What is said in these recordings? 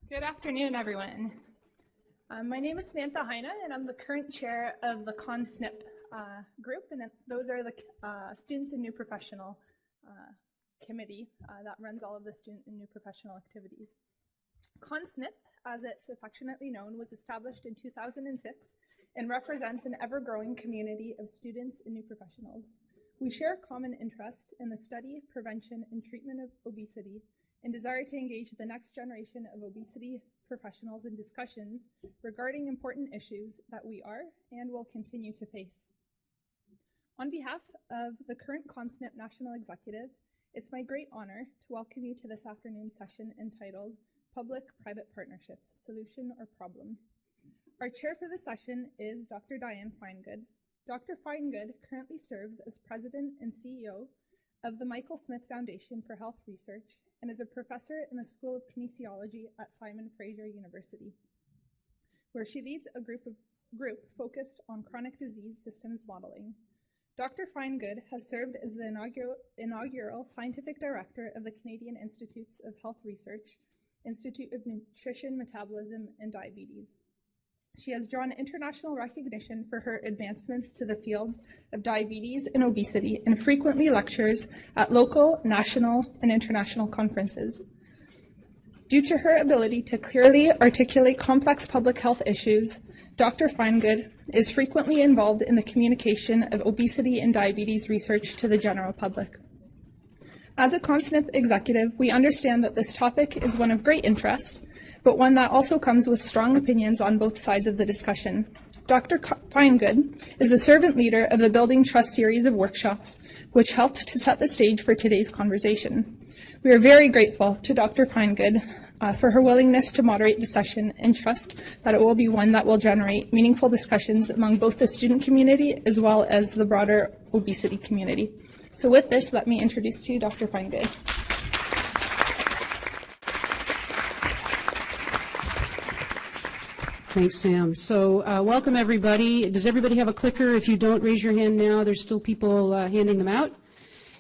Good afternoon, everyone. My name is Samantha Heine, and I'm the current chair of the COS2013 group, and those are the Students and New Professional Committee that runs all of the student and new professional activities. COS2013, as it's affectionately known, was established in 2006 and represents an ever-growing community of students and new professionals. We share a common interest in the study, prevention, and treatment of obesity, and desire to engage the next generation of obesity professionals in discussions regarding important issues that we are and will continue to face. On behalf of the current COS2013 National Executive, it's my great honor to welcome you to this afternoon's session entitled Public-Private Partnerships, Solution or Problem. Our chair for the session is Dr. Diane Finegood. Dr. Finegood currently serves as President and CEO of the Michael Smith Foundation for Health Research and is a professor in the School of Kinesiology at Simon Fraser University, where she leads a group focused on chronic disease systems modeling. Dr. Finegood has served as the inaugural scientific director of the Canadian Institutes of Health Research, Institute of Nutrition, Metabolism, and Diabetes. She has drawn international recognition for her advancements to the fields of diabetes and obesity and frequently lectures at local, national, and international conferences. Due to her ability to clearly articulate complex public health issues, Dr. Finegood is frequently involved in the communication of obesity and diabetes research to the general public. As a COS2013 executive, we understand that this topic is one of great interest, but one that also comes with strong opinions on both sides of the discussion. Dr. Finegood is a servant leader of the Building Trust series of workshops, which helped to set the stage for today's conversation. We are very grateful to Dr. Finegood for her willingness to moderate the session and trust that it will be one that will generate meaningful discussions among both the student community as well as the broader obesity community. So with this, let me introduce to you Dr. Finegood. Thanks, Sam. So welcome, everybody. Does everybody have a clicker? If you don't, raise your hand now. There's still people handing them out.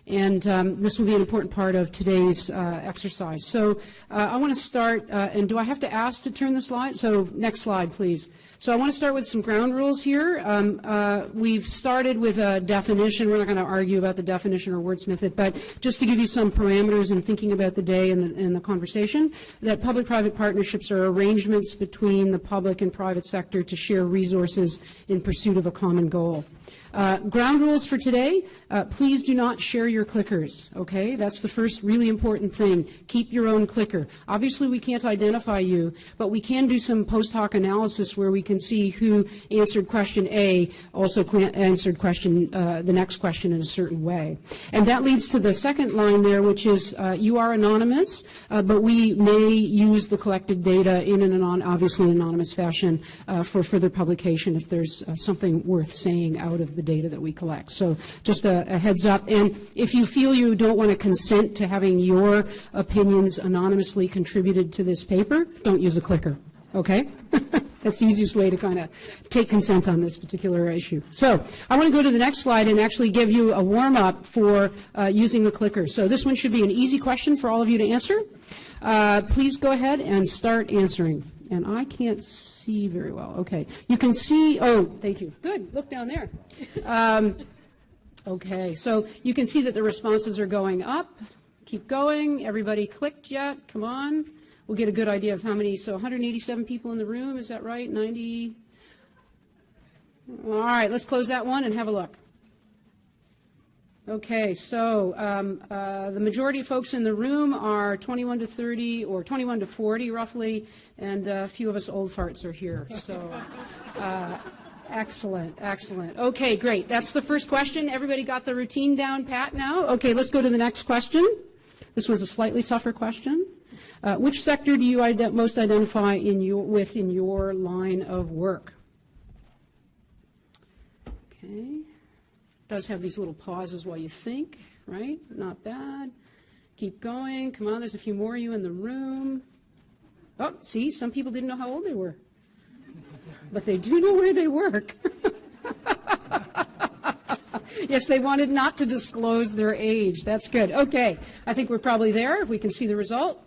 And this will be an important part of today's exercise. So I want to start, and do I have to ask to turn the slide? So next slide, please. So I want to start with some ground rules here. We've started with a definition. We're not going to argue about the definition or wordsmith it, but just to give you some parameters in thinking about the day and the conversation, that public-private partnerships are arrangements between the public and private sector to share resources in pursuit of a common goal. Ground rules for today, please do not share your clickers, okay? That's the first really important thing. Keep your own clicker. Obviously, we can't identify you, but we can do some post hoc analysis where we can see who answered question A, also answered question, the next question in a certain way. And that leads to the second line there, which is you are anonymous, but we may use the collected data in an obviously anonymous fashion for further publication if there's something worth saying out of the data that we collect. So just a heads up. And if you feel you don't want to consent to having your opinions anonymously contributed to this paper, don't use a clicker, okay? That's the easiest way to kind of take consent on this particular issue. So I want to go to the next slide and actually give you a warm-up for using the clicker. So this one should be an easy question for all of you to answer. Please go ahead and start answering. And I can't see very well. Okay. You can see, oh, thank you. Good. Look down there. Okay. So you can see that the responses are going up. Keep going. Everybody clicked yet? Come on. We'll get a good idea of how many. So 187 people in the room. Is that right? 90? All right. Let's close that one and have a look. Okay, so the majority of folks in the room are 21 to 30 or 21 to 40 roughly, and a few of us old farts are here. So excellent, excellent. Okay, great. That's the first question. Everybody got the routine down pat now? Okay, let's go to the next question. This was a slightly tougher question. Which sector do you most identify with in your line of work? Okay. Does have these little pauses while you think, right? Not bad. Keep going. Come on, there's a few more of you in the room. Oh, see, some people didn't know how old they were. But they do know where they work. Yes, they wanted not to disclose their age. That's good. Okay, I think we're probably there, if we can see the result.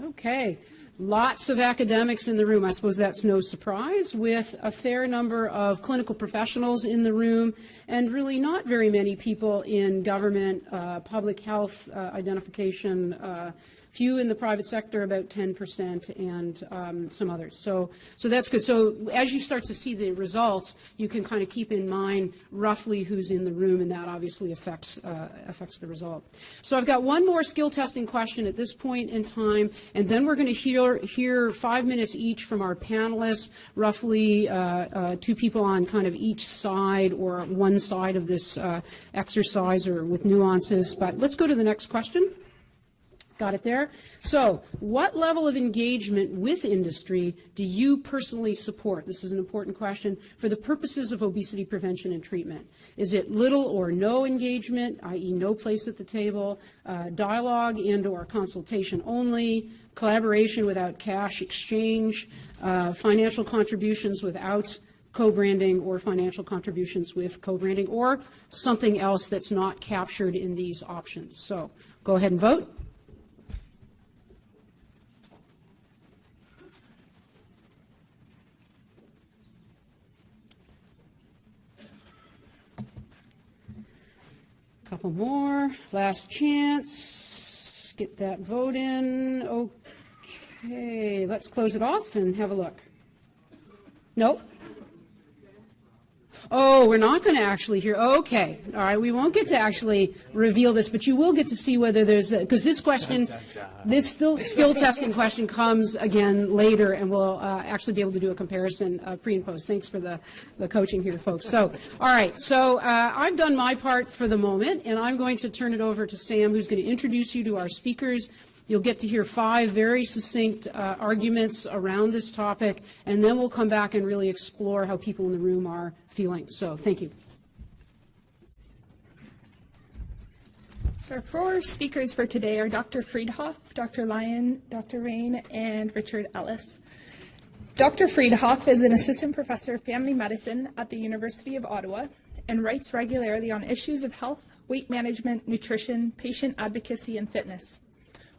Okay. Lots of academics in the room. I suppose that's no surprise, with a fair number of clinical professionals in the room, and really not very many people in government, public health identification, few in the private sector, about 10%, and some others. So that's good. So as you start to see the results, you can kind of keep in mind roughly who's in the room, and that obviously affects the result. So I've got one more skill testing question at this point in time, and then we're going to hear 5 minutes each from our panelists, roughly 2 people on kind of each side or one side of this exercise, or with nuances. But let's go to the next question. Got it there? So what level of engagement with industry do you personally support? This is an important question for the purposes of obesity prevention and treatment. Is it little or no engagement, i.e. no place at the table, dialogue and or consultation only, collaboration without cash exchange, financial contributions without co-branding, or financial contributions with co-branding, or something else that's not captured in these options? So go ahead and vote. Couple more, last chance, get that vote in. Okay, let's close it off and have a look. Nope. Oh, we're not going to actually hear. Okay, all right, we won't get to actually reveal this, but you will get to see whether there's, because this question, this skill testing question comes again later, and we'll actually be able to do a comparison pre and post. Thanks for the coaching here, folks. So, all right, so I've done my part for the moment, and I'm going to turn it over to Sam, who's going to introduce you to our speakers. You'll get to hear 5 very succinct arguments around this topic, and then we'll come back and really explore how people in the room are feeling. So thank you. So our 4 speakers for today are Dr. Friedhoff, Dr. Lyon, Dr. Rain, and Richard Ellis. Dr. Friedhoff is an assistant professor of family medicine at the University of Ottawa and writes regularly on issues of health, weight management, nutrition, patient advocacy, and fitness.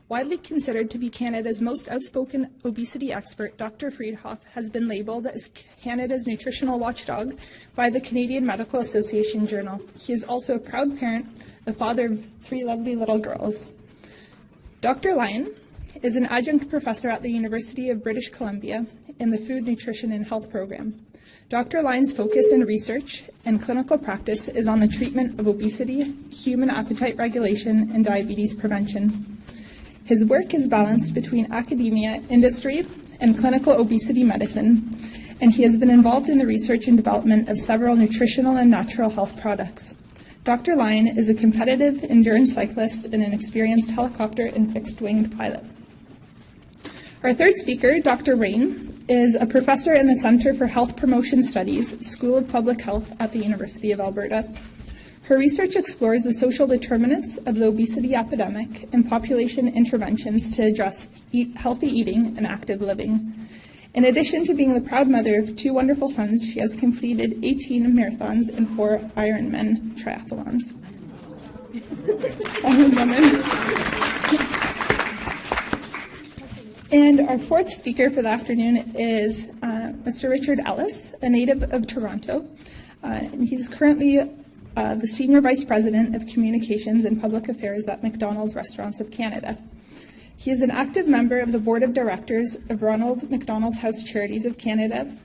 Widely considered to be Canada's most outspoken obesity expert, Dr. Friedhoff has been labelled as Canada's nutritional watchdog by the Canadian Medical Association Journal. He is also a proud parent, the father of 3 lovely little girls. Dr. Lyon is an adjunct professor at the University of British Columbia in the Food, Nutrition and Health program. Dr. Lyon's focus in research and clinical practice is on the treatment of obesity, human appetite regulation, and diabetes prevention. His work is balanced between academia, industry, and clinical obesity medicine, and he has been involved in the research and development of several nutritional and natural health products. Dr. Lyon is a competitive endurance cyclist and an experienced helicopter and fixed-winged pilot. Our third speaker, Dr. Rain, is a professor in the Centre for Health Promotion Studies, School of Public Health at the University of Alberta. Her research explores the social determinants of the obesity epidemic and population interventions to address healthy eating and active living. In addition to being the proud mother of 2 wonderful sons, she has completed 18 marathons and 4 Ironman triathlons. And our 4th speaker for the afternoon is Mr. Richard Ellis, a native of Toronto. And he's currently the Senior Vice President of Communications and Public Affairs at McDonald's Restaurants of Canada. He is an active member of the Board of Directors of Ronald McDonald House Charities of Canada,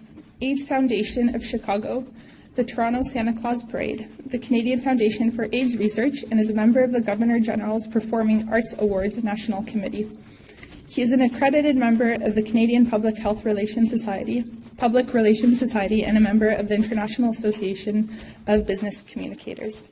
AIDS Foundation of Chicago, the Toronto Santa Claus Parade, the Canadian Foundation for AIDS Research, and is a member of the Governor General's Performing Arts Awards National Committee. He is an accredited member of the Canadian Public Relations Society, and a member of the International Association of Business Communicators.